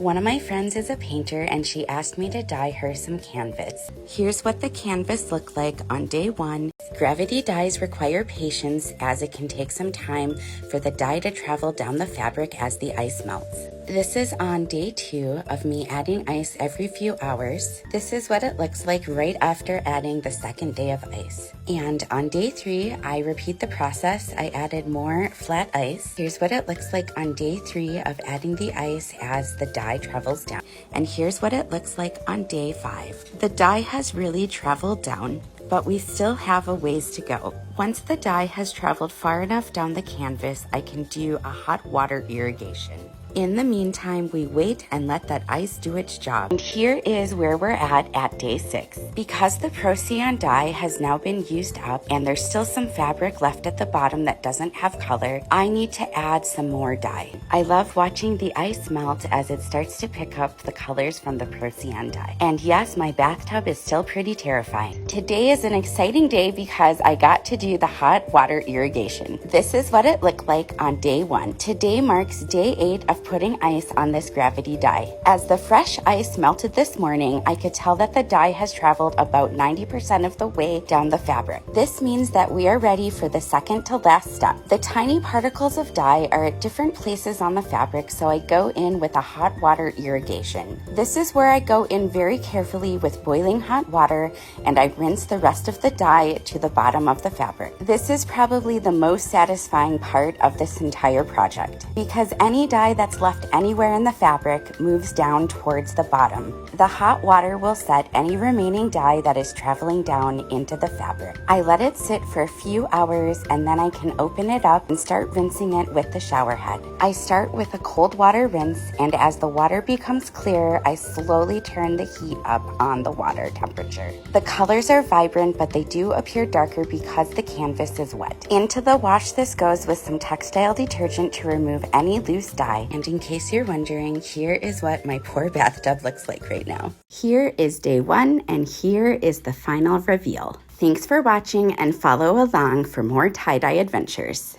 One of my friends is a painter and she asked me to dye her some canvas. Here's what the canvas looked like on day 1. Gravity dyes require patience as it can take some time for the dye to travel down the fabric as the ice melts. This is on day 2 of me adding ice every few hours. This is what it looks like right after adding the second day of ice. And on day 3, I repeat the process. I added more flat ice. Here's what it looks like on day 3 of adding the ice as the dye travels down. And here's what it looks like on day 5. The dye has really traveled down, but we still have a ways to go. Once the dye has traveled far enough down the canvas, I can do a hot water irrigation. In the meantime, we wait and let that ice do its job. And here is where we're at day 6. Because the Procyon dye has now been used up and there's still some fabric left at the bottom that doesn't have color, I need to add some more dye. I love watching the ice melt as it starts to pick up the colors from the Procyon dye. And yes, my bathtub is still pretty terrifying. Today is an exciting day because I got to do the hot water irrigation. This is what it looked like on day 1. Today marks day 8 of putting ice on this gravity dye. As the fresh ice melted this morning, I could tell that the dye has traveled about 90% of the way down the fabric. This means that we are ready for the second to last step. The tiny particles of dye are at different places on the fabric, so I go in with a hot water irrigation. This is where I go in very carefully with boiling hot water and I rinse the rest of the dye to the bottom of the fabric. This is probably the most satisfying part of this entire project because any dye that's left anywhere in the fabric moves down towards the bottom. The hot water will set any remaining dye that is traveling down into the fabric. I let it sit for a few hours and then I can open it up and start rinsing it with the shower head. I start with a cold water rinse, and as the water becomes clear, I slowly turn the heat up on the water temperature. The colors are vibrant, but they do appear darker because the canvas is wet. Into the wash this goes with some textile detergent to remove any loose dye. And in case you're wondering, here is what my poor bathtub looks like right now. Here is day 1 and here is the final reveal. Thanks for watching and follow along for more tie-dye adventures.